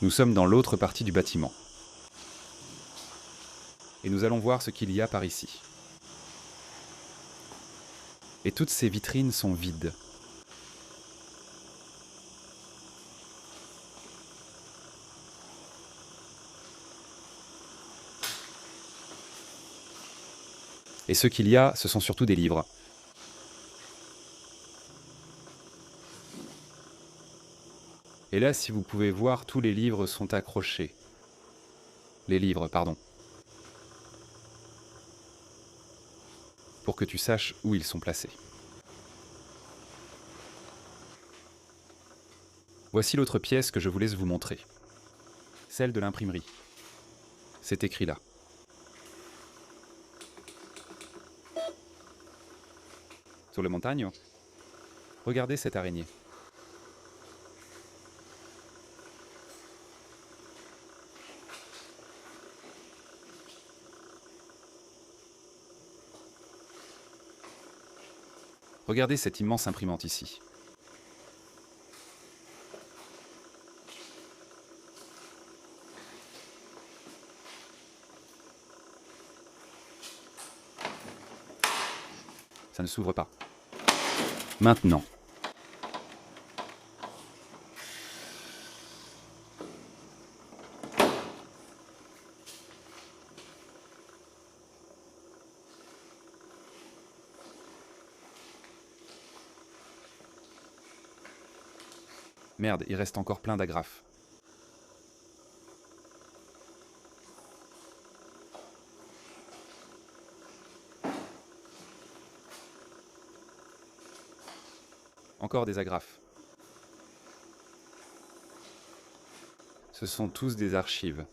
Nous sommes dans l'autre partie du bâtiment. Et nous allons voir ce qu'il y a par ici. Et toutes ces vitrines sont vides. Et ce qu'il y a, ce sont surtout des livres. Et là, si vous pouvez voir, tous les livres sont accrochés. Les livres, pardon. Pour que tu saches où ils sont placés. Voici l'autre pièce que je voulais vous montrer. Celle de l'imprimerie. C'est écrit là. Sur le montagne, regardez cette araignée. Regardez cette immense imprimante ici. Ça ne s'ouvre pas. Maintenant. Merde, il reste encore plein d'agrafes. Encore des agrafes. Ce sont tous des archives.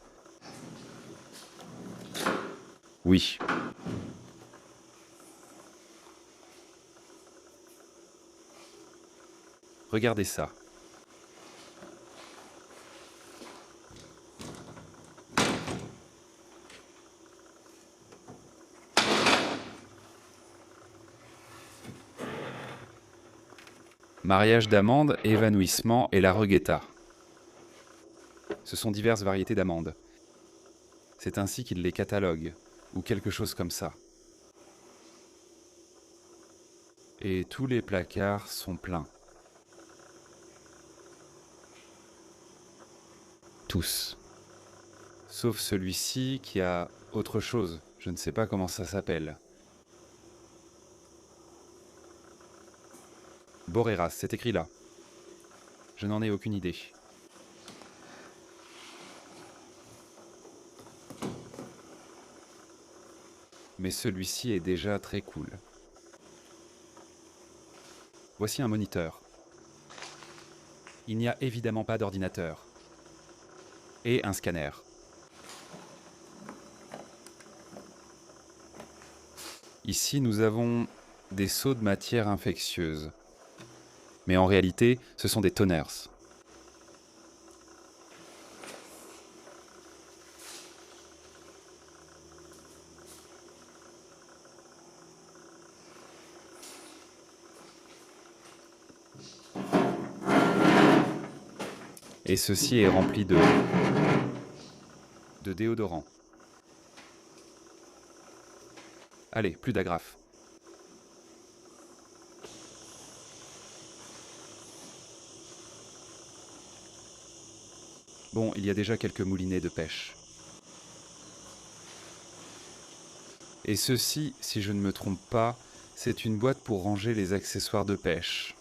Oui. Regardez ça. Mariage d'amandes, évanouissement et la reguetta. Ce sont diverses variétés d'amandes. C'est ainsi qu'il les catalogue, ou quelque chose comme ça. Et tous les placards sont pleins. Tous. Sauf celui-ci qui a autre chose. Je ne sais pas comment ça s'appelle. Boreras, c'est écrit là. Je n'en ai aucune idée. Mais celui-ci est déjà très cool. Voici un moniteur. Il n'y a évidemment pas d'ordinateur. Et un scanner. Ici, nous avons des seaux de matière infectieuse. Mais en réalité, ce sont des toners. Et ceci est rempli de déodorant. Allez, plus d'agrafes. Bon, il y a déjà quelques moulinets de pêche. Et ceci, si je ne me trompe pas, c'est une boîte pour ranger les accessoires de pêche.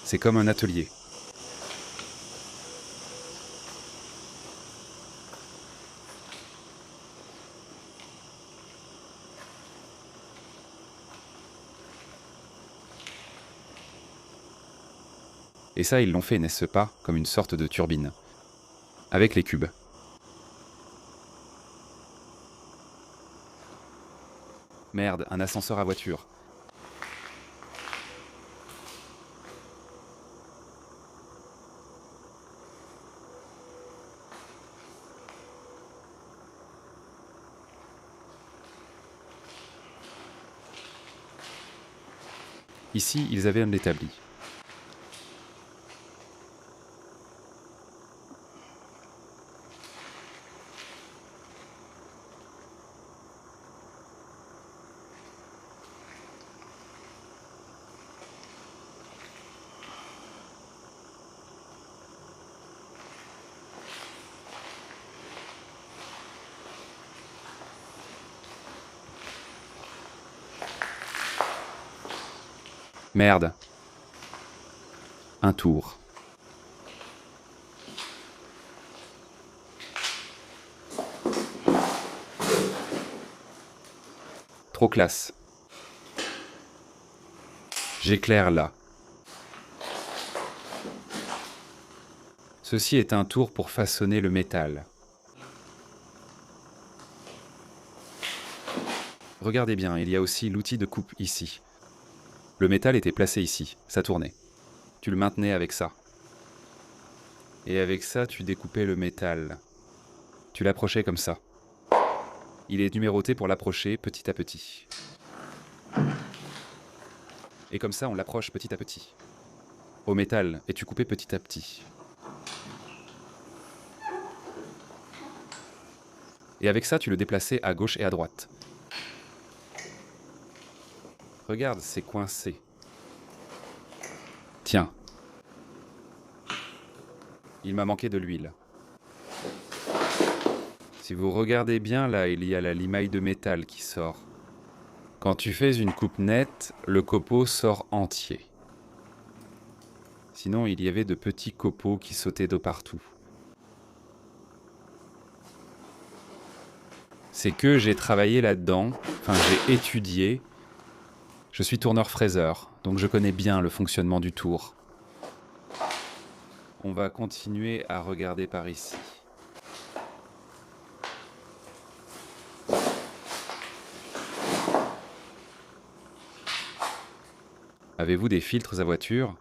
C'est comme un atelier. Et ça, ils l'ont fait, n'est-ce pas, comme une sorte de turbine. Avec les cubes. Merde, un ascenseur à voiture. Ici, ils avaient un établi. Merde. Un tour. Trop classe. J'éclaire là. Ceci est un tour pour façonner le métal. Regardez bien, il y a aussi l'outil de coupe ici. Le métal était placé ici, ça tournait. Tu le maintenais avec ça. Et avec ça, tu découpais le métal. Tu l'approchais comme ça. Il est numéroté pour l'approcher petit à petit. Et comme ça, on l'approche petit à petit. Au métal, et tu coupais petit à petit. Et avec ça, tu le déplaçais à gauche et à droite. Regarde, c'est coincé. Tiens. Il m'a manqué de l'huile. Si vous regardez bien, là, il y a la limaille de métal qui sort. Quand tu fais une coupe nette, le copeau sort entier. Sinon, il y avait de petits copeaux qui sautaient de partout. C'est que j'ai travaillé là-dedans, enfin j'ai étudié. Je suis tourneur-fraiseur, donc je connais bien le fonctionnement du tour. On va continuer à regarder par ici. Avez-vous des filtres à voiture?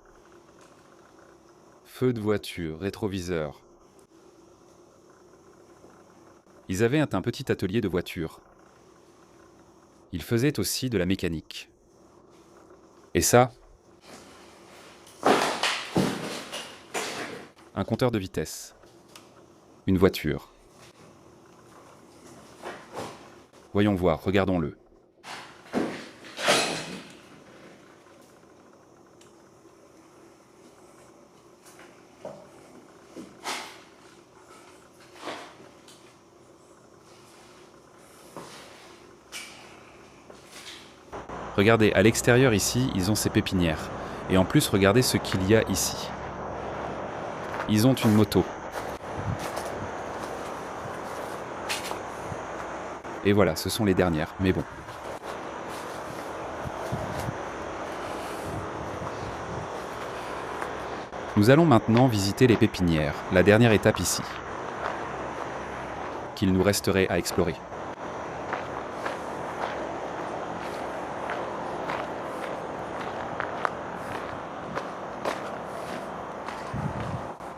Feu de voiture, rétroviseur. Ils avaient un petit atelier de voiture. Ils faisaient aussi de la mécanique. Et ça? Un compteur de vitesse. Une voiture. Voyons voir, regardons-le. Regardez, à l'extérieur ici, ils ont ces pépinières. Et en plus, regardez ce qu'il y a ici. Ils ont une moto. Et voilà, ce sont les dernières, mais bon. Nous allons maintenant visiter les pépinières, la dernière étape ici, qu'il nous resterait à explorer.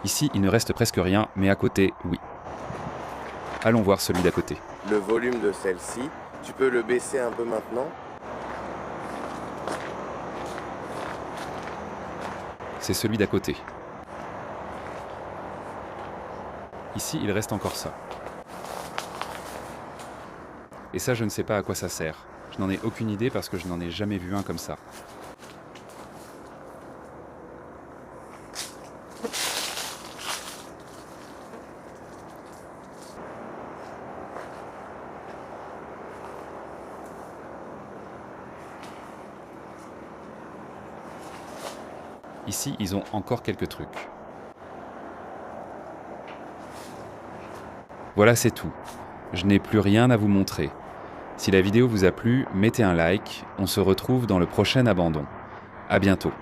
Ici, il ne reste presque rien, mais à côté, oui. Allons voir celui d'à côté. Le volume de celle-ci, tu peux le baisser un peu maintenant? C'est celui d'à côté. Ici, il reste encore ça. Et ça, je ne sais pas à quoi ça sert. Je n'en ai aucune idée parce que je n'en ai jamais vu un comme ça. Ici, ils ont encore quelques trucs. Voilà, c'est tout. Je n'ai plus rien à vous montrer. Si la vidéo vous a plu, mettez un like. On se retrouve dans le prochain abandon. À bientôt.